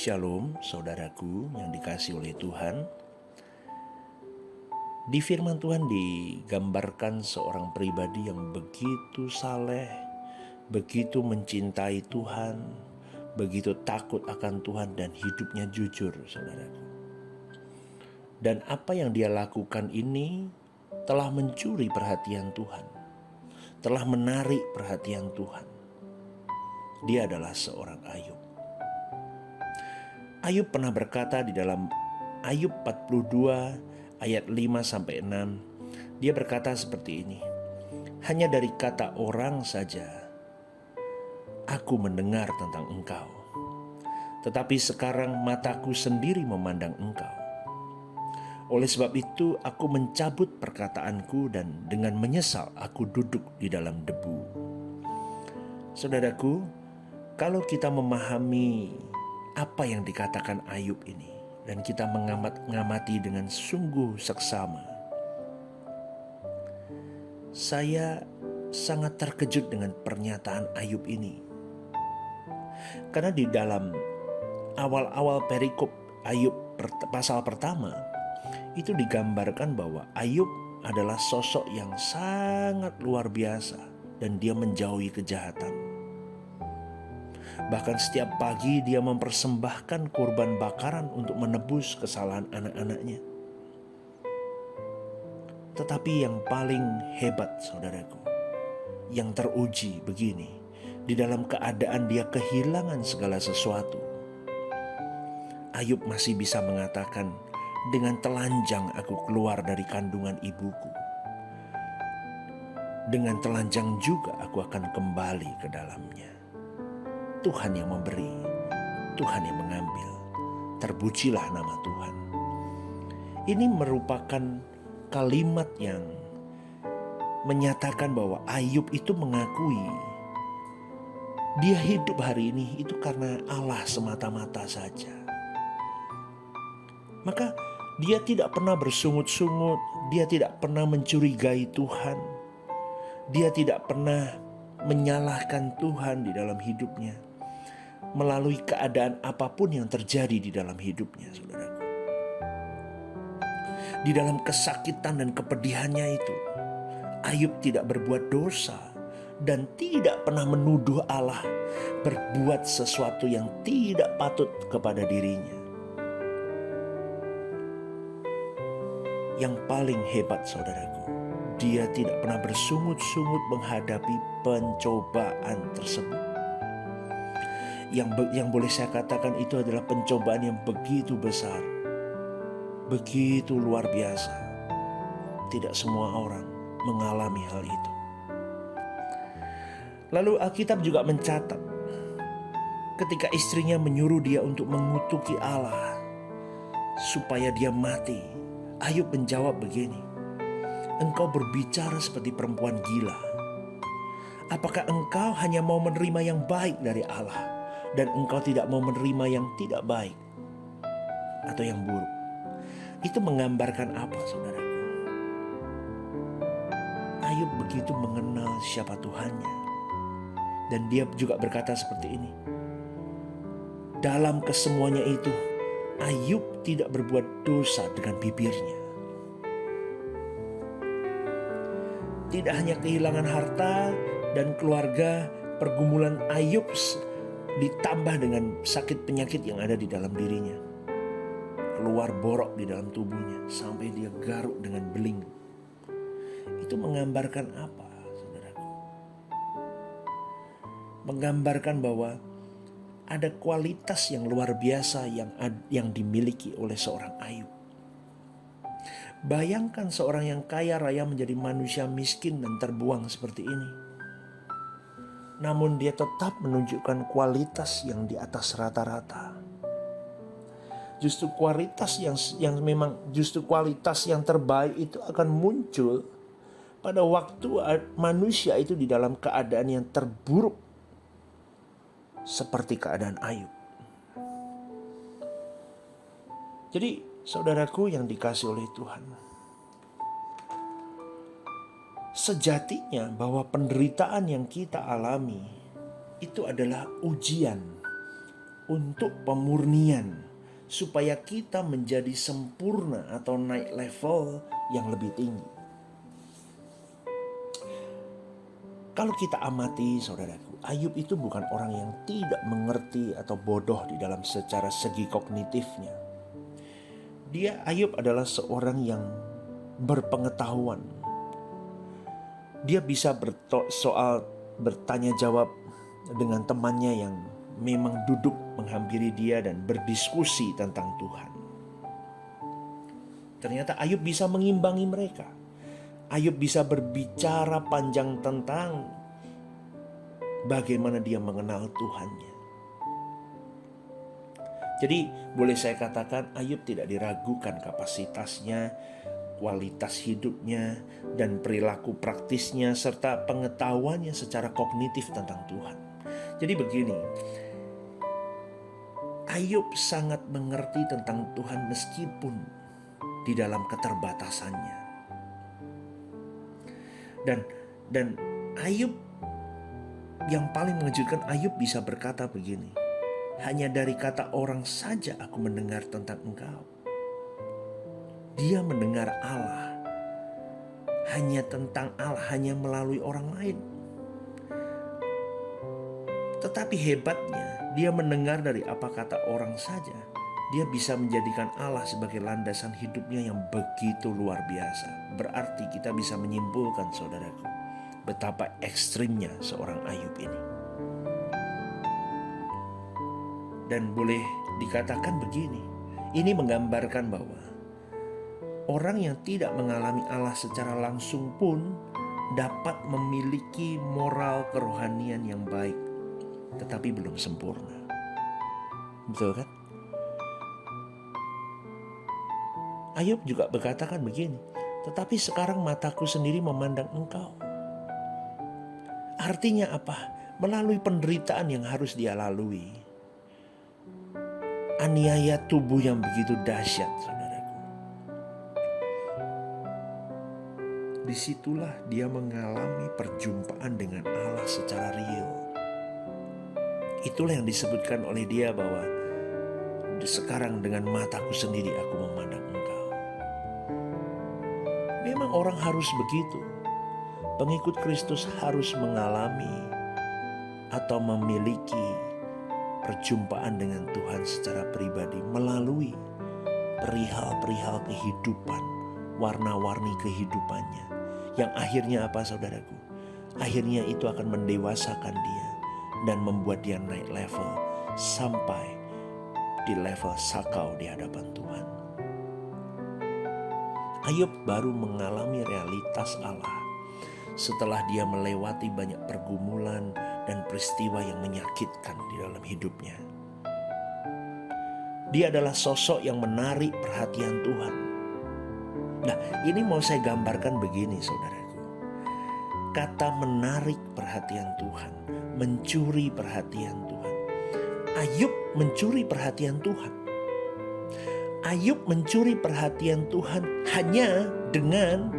Shalom saudaraku yang dikasihi oleh Tuhan. Di firman Tuhan digambarkan seorang pribadi yang begitu saleh, begitu mencintai Tuhan, begitu takut akan Tuhan dan hidupnya jujur, saudaraku. Dan apa yang dia lakukan ini telah mencuri perhatian Tuhan, telah menarik perhatian Tuhan. Dia adalah seorang Ayub. Ayub pernah berkata di dalam Ayub 42 ayat 5-6, dia berkata seperti ini, "Hanya dari kata orang saja aku mendengar tentang engkau, tetapi sekarang mataku sendiri memandang engkau. Oleh sebab itu aku mencabut perkataanku dan dengan menyesal aku duduk di dalam debu." Saudaraku, kalau kita memahami apa yang dikatakan Ayub ini dan kita mengamati dengan sungguh seksama, saya sangat terkejut dengan pernyataan Ayub ini. Karena di dalam awal-awal perikop Ayub pasal pertama itu digambarkan bahwa Ayub adalah sosok yang sangat luar biasa dan dia menjauhi kejahatan. Bahkan setiap pagi dia mempersembahkan kurban bakaran untuk menebus kesalahan anak-anaknya. Tetapi yang paling hebat, saudaraku, yang teruji begini, di dalam keadaan dia kehilangan segala sesuatu, Ayub masih bisa mengatakan, "Dengan telanjang aku keluar dari kandungan ibuku. Dengan telanjang juga aku akan kembali ke dalamnya." Tuhan yang memberi, Tuhan yang mengambil. Terpujilah nama Tuhan. Ini merupakan kalimat yang menyatakan bahwa Ayub itu mengakui dia hidup hari ini itu karena Allah semata-mata saja. Maka dia tidak pernah bersungut-sungut, dia tidak pernah mencurigai Tuhan, dia tidak pernah menyalahkan Tuhan di dalam hidupnya melalui keadaan apapun yang terjadi di dalam hidupnya, saudaraku. Di dalam kesakitan dan kepedihannya itu, Ayub tidak berbuat dosa dan tidak pernah menuduh Allah berbuat sesuatu yang tidak patut kepada dirinya. Yang paling hebat, saudaraku, dia tidak pernah bersungut-sungut menghadapi pencobaan tersebut. Yang boleh saya katakan itu adalah pencobaan yang begitu besar, begitu luar biasa. Tidak semua orang mengalami hal itu. Lalu Alkitab juga mencatat ketika istrinya menyuruh dia untuk mengutuki Allah supaya dia mati, Ayub menjawab begini, "Engkau berbicara seperti perempuan gila. Apakah engkau hanya mau menerima yang baik dari Allah dan engkau tidak mau menerima yang tidak baik atau yang buruk?" Itu menggambarkan apa, saudaraku? Ayub begitu mengenal siapa Tuhannya. Dan dia juga berkata seperti ini, dalam kesemuanya itu Ayub tidak berbuat dosa dengan bibirnya. Tidak hanya kehilangan harta dan keluarga, pergumulan Ayub ditambah dengan sakit penyakit yang ada di dalam dirinya. Keluar borok di dalam tubuhnya sampai dia garuk dengan beling. Itu menggambarkan apa, saudaraku? Menggambarkan bahwa ada kualitas yang luar biasa yang dimiliki oleh seorang Ayub. Bayangkan seorang yang kaya raya menjadi manusia miskin dan terbuang seperti ini. Namun dia tetap menunjukkan kualitas yang di atas rata-rata. Justru kualitas justru kualitas yang terbaik itu akan muncul pada waktu manusia itu di dalam keadaan yang terburuk seperti keadaan Ayub. Jadi saudaraku yang dikasihi oleh Tuhan, sejatinya bahwa penderitaan yang kita alami itu adalah ujian untuk pemurnian, supaya kita menjadi sempurna atau naik level yang lebih tinggi. Kalau kita amati, saudaraku, Ayub itu bukan orang yang tidak mengerti atau bodoh di dalam secara segi kognitifnya. Ayub adalah seorang yang berpengetahuan. Dia bisa bertanya jawab dengan temannya yang memang duduk menghampiri dia dan berdiskusi tentang Tuhan. Ternyata Ayub bisa mengimbangi mereka. Ayub bisa berbicara panjang tentang bagaimana dia mengenal Tuhannya. Jadi boleh saya katakan Ayub tidak diragukan kapasitasnya, kualitas hidupnya, dan perilaku praktisnya, serta pengetahuannya secara kognitif tentang Tuhan. Jadi begini, Ayub sangat mengerti tentang Tuhan meskipun di dalam keterbatasannya. Dan Ayub, yang paling mengejutkan, Ayub bisa berkata begini, hanya dari kata orang saja aku mendengar tentang Engkau. Dia mendengar Allah, hanya tentang Allah, hanya melalui orang lain. Tetapi hebatnya, dia mendengar dari apa kata orang saja. Dia bisa menjadikan Allah sebagai landasan hidupnya yang begitu luar biasa. Berarti kita bisa menyimpulkan, saudaraku, betapa ekstrimnya seorang Ayub ini. Dan boleh dikatakan begini, ini menggambarkan bahwa orang yang tidak mengalami Allah secara langsung pun dapat memiliki moral kerohanian yang baik, tetapi belum sempurna. Betul kan? Ayub juga berkatakan begini, tetapi sekarang mataku sendiri memandang Engkau. Artinya apa? Melalui penderitaan yang harus dia lalui, aniaya tubuh yang begitu dahsyat, saudaraku, disitulah dia mengalami perjumpaan dengan Allah secara real. Itulah yang disebutkan oleh dia bahwa sekarang dengan mataku sendiri aku memandang Engkau. Memang orang harus begitu. Pengikut Kristus harus mengalami atau memiliki perjumpaan dengan Tuhan secara pribadi melalui perihal-perihal kehidupan, warna-warni kehidupannya. Yang akhirnya apa, saudaraku? Akhirnya itu akan mendewasakan dia dan membuat dia naik level sampai di level sakau di hadapan Tuhan. Ayub baru mengalami realitas Allah setelah dia melewati banyak pergumulan dan peristiwa yang menyakitkan di dalam hidupnya. Dia adalah sosok yang menarik perhatian Tuhan. Nah, ini mau saya gambarkan begini, saudaraku. Kata menarik perhatian Tuhan, mencuri perhatian Tuhan. Ayub mencuri perhatian Tuhan. Ayub mencuri perhatian Tuhan hanya dengan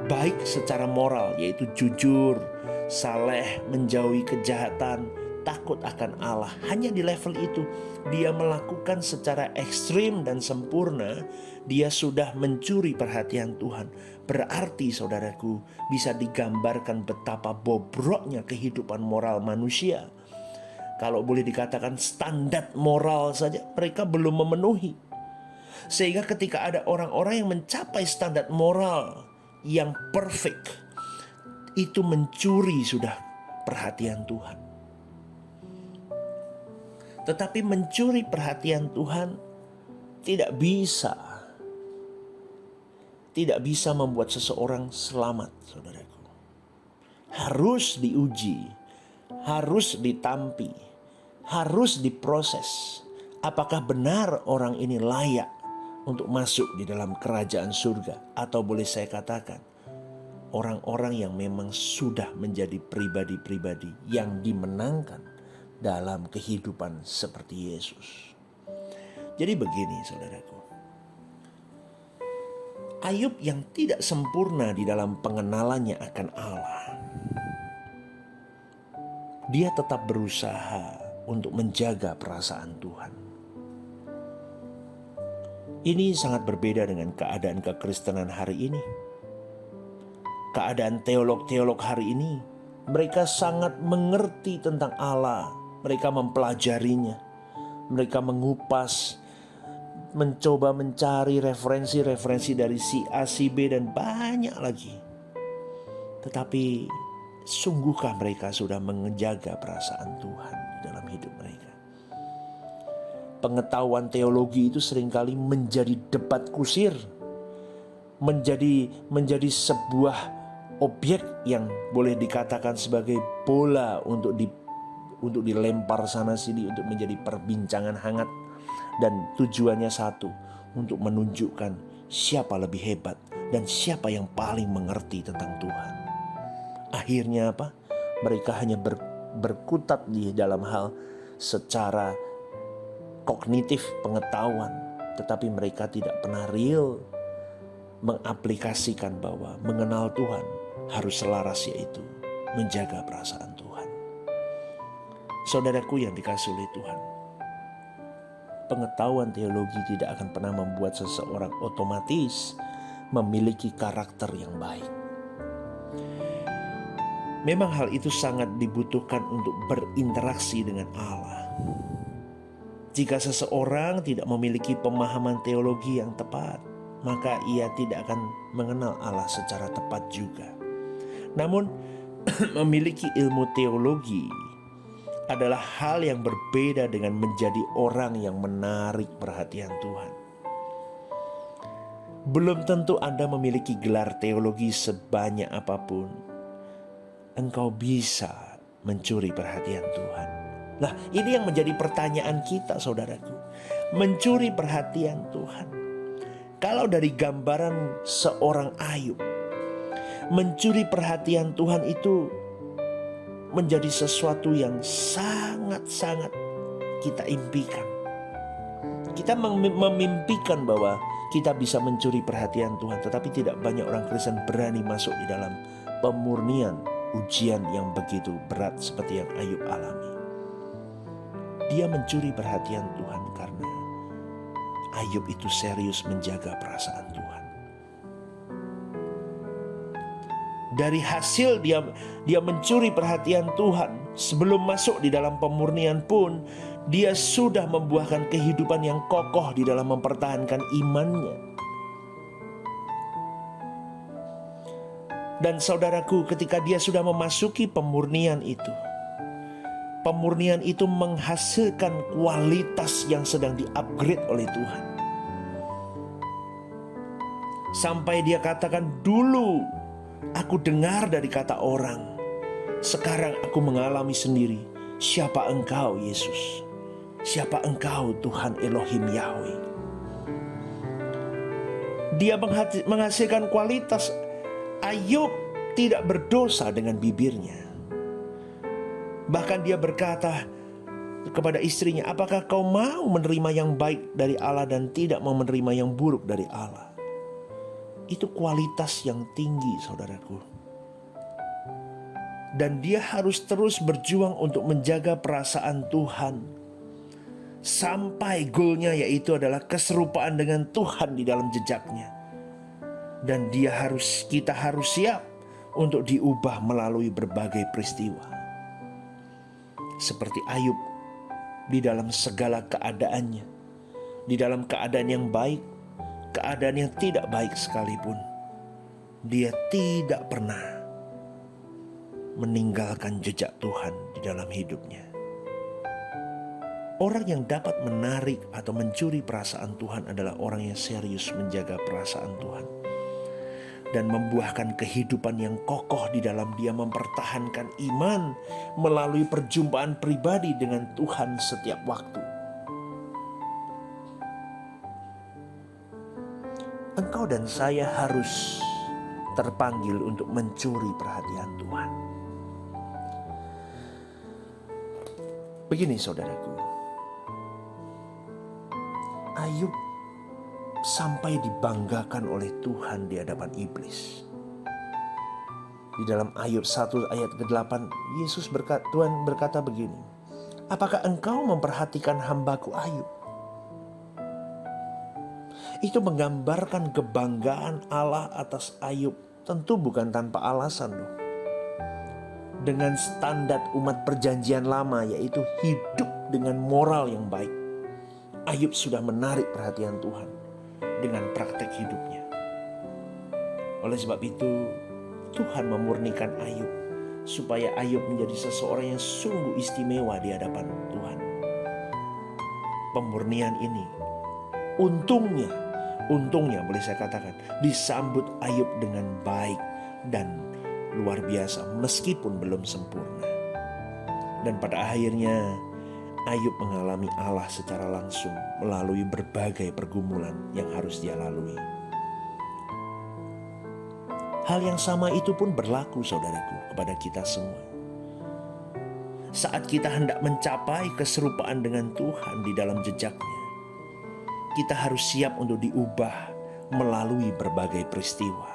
baik secara moral, yaitu jujur, saleh, menjauhi kejahatan, takut akan Allah. Hanya di level itu dia melakukan secara ekstrim dan sempurna. Dia sudah mencuri perhatian Tuhan. Berarti, saudaraku, bisa digambarkan betapa bobroknya kehidupan moral manusia. Kalau boleh dikatakan standar moral saja mereka belum memenuhi. Sehingga ketika ada orang-orang yang mencapai standar moral yang perfect, itu mencuri sudah perhatian Tuhan. Tetapi mencuri perhatian Tuhan tidak bisa membuat seseorang selamat, saudaraku. Harus diuji, harus ditampi, harus diproses. Apakah benar orang ini layak untuk masuk di dalam kerajaan surga? Atau boleh saya katakan, orang-orang yang memang sudah menjadi pribadi-pribadi yang dimenangkan dalam kehidupan seperti Yesus. Jadi begini, saudaraku. Ayub yang tidak sempurna di dalam pengenalannya akan Allah, dia tetap berusaha untuk menjaga perasaan Tuhan. Ini sangat berbeda dengan keadaan kekristenan hari ini. Keadaan teolog-teolog hari ini, mereka sangat mengerti tentang Allah. Mereka mempelajarinya, mereka mengupas, mencoba mencari referensi-referensi dari si A, si B, dan banyak lagi. Tetapi sungguhkah mereka sudah menjaga perasaan Tuhan di dalam hidup mereka? Pengetahuan teologi itu seringkali menjadi debat kusir, menjadi sebuah objek yang boleh dikatakan sebagai bola untuk dilempar sana sini, untuk menjadi perbincangan hangat, dan tujuannya satu, untuk menunjukkan siapa lebih hebat dan siapa yang paling mengerti tentang Tuhan. Akhirnya apa? Mereka hanya berkutat di dalam hal secara kognitif pengetahuan, tetapi mereka tidak pernah real mengaplikasikan bahwa mengenal Tuhan harus selaras, yaitu menjaga perasaan Tuhan. Saudaraku yang dikasihi oleh Tuhan, pengetahuan teologi tidak akan pernah membuat seseorang otomatis memiliki karakter yang baik. Memang hal itu sangat dibutuhkan untuk berinteraksi dengan Allah. Jika seseorang tidak memiliki pemahaman teologi yang tepat, maka ia tidak akan mengenal Allah secara tepat juga. Namun, memiliki ilmu teologi adalah hal yang berbeda dengan menjadi orang yang menarik perhatian Tuhan. Belum tentu Anda memiliki gelar teologi sebanyak apapun, engkau bisa mencuri perhatian Tuhan. Nah, ini yang menjadi pertanyaan kita, saudaraku. Mencuri perhatian Tuhan. Kalau dari gambaran seorang Ayub, mencuri perhatian Tuhan itu menjadi sesuatu yang sangat-sangat kita impikan. Kita memimpikan bahwa kita bisa mencuri perhatian Tuhan, tetapi tidak banyak orang Kristen berani masuk di dalam pemurnian ujian yang begitu berat seperti yang Ayub alami. Dia mencuri perhatian Tuhan karena Ayub itu serius menjaga perasaan Tuhan. Dari hasil dia mencuri perhatian Tuhan, sebelum masuk di dalam pemurnian pun, dia sudah membuahkan kehidupan yang kokoh di dalam mempertahankan imannya. Dan saudaraku, ketika dia sudah memasuki pemurnian itu menghasilkan kualitas yang sedang di-upgrade oleh Tuhan. Sampai dia katakan, dulu aku dengar dari kata orang, sekarang aku mengalami sendiri. Siapa engkau, Yesus? Siapa engkau, Tuhan Elohim Yahweh? Dia menghasilkan kualitas. Ayub tidak berdosa dengan bibirnya. Bahkan dia berkata kepada istrinya, apakah kau mau menerima yang baik dari Allah dan tidak mau menerima yang buruk dari Allah? Itu kualitas yang tinggi, saudaraku. Dan dia harus terus berjuang untuk menjaga perasaan Tuhan, sampai goalnya yaitu adalah keserupaan dengan Tuhan di dalam jejaknya. Dan kita harus siap untuk diubah melalui berbagai peristiwa. Seperti Ayub, di dalam segala keadaannya, di dalam keadaan yang baik, keadaan yang tidak baik sekalipun, dia tidak pernah meninggalkan jejak Tuhan di dalam hidupnya. Orang yang dapat menarik atau mencuri perasaan Tuhan adalah orang yang serius menjaga perasaan Tuhan dan membuahkan kehidupan yang kokoh di dalam dia mempertahankan iman melalui perjumpaan pribadi dengan Tuhan setiap waktu. Engkau dan saya harus terpanggil untuk mencuri perhatian Tuhan. Begini saudaraku, Ayub sampai dibanggakan oleh Tuhan di hadapan iblis. Di dalam Ayub 1 ayat ke-8, Tuhan berkata begini, Apakah engkau memperhatikan hambaku Ayub? Itu menggambarkan kebanggaan Allah atas Ayub. Tentu bukan tanpa alasan loh. Dengan standar umat perjanjian lama, yaitu hidup dengan moral yang baik, Ayub sudah menarik perhatian Tuhan dengan praktek hidupnya. Oleh sebab itu, Tuhan memurnikan Ayub supaya Ayub menjadi seseorang yang sungguh istimewa di hadapan Tuhan. Pemurnian ini untungnya boleh saya katakan, disambut Ayub dengan baik dan luar biasa meskipun belum sempurna. Dan pada akhirnya Ayub mengalami Allah secara langsung melalui berbagai pergumulan yang harus dia lalui. Hal yang sama itu pun berlaku, saudaraku, kepada kita semua. Saat kita hendak mencapai keserupaan dengan Tuhan di dalam jejaknya, kita harus siap untuk diubah melalui berbagai peristiwa.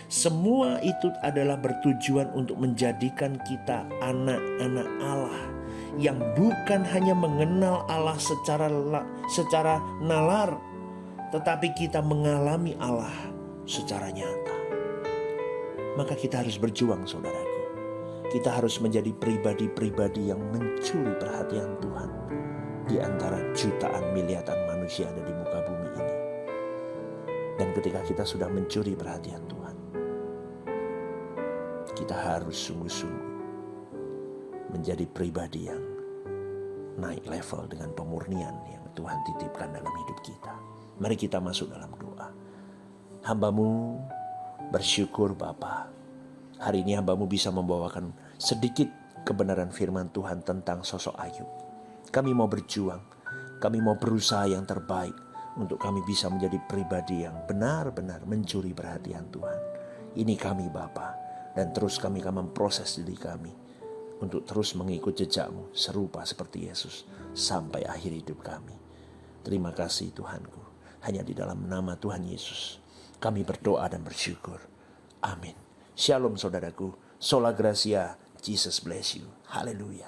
Semua itu adalah bertujuan untuk menjadikan kita anak-anak Allah yang bukan hanya mengenal Allah secara nalar, tetapi kita mengalami Allah secara nyata. Maka kita harus berjuang, saudaraku. Kita harus menjadi pribadi-pribadi yang mencuri perhatian Tuhan di antara jutaan miliaran manusia ada di muka bumi ini. Dan ketika kita sudah mencuri perhatian Tuhan, kita harus sungguh-sungguh menjadi pribadi yang naik level dengan pemurnian yang Tuhan titipkan dalam hidup kita. Mari kita masuk dalam doa. Hamba-Mu bersyukur Bapa, hari ini hamba-Mu bisa membawakan sedikit kebenaran firman Tuhan tentang sosok Ayub. Kami mau berjuang, kami mau berusaha yang terbaik untuk kami bisa menjadi pribadi yang benar-benar mencuri perhatian Tuhan. Ini kami Bapa, dan terus kami akan memproses diri kami untuk terus mengikut jejak-Mu serupa seperti Yesus sampai akhir hidup kami. Terima kasih Tuhanku, hanya di dalam nama Tuhan Yesus kami berdoa dan bersyukur. Amin. Shalom saudaraku, sola gracia, Jesus bless you. Haleluya.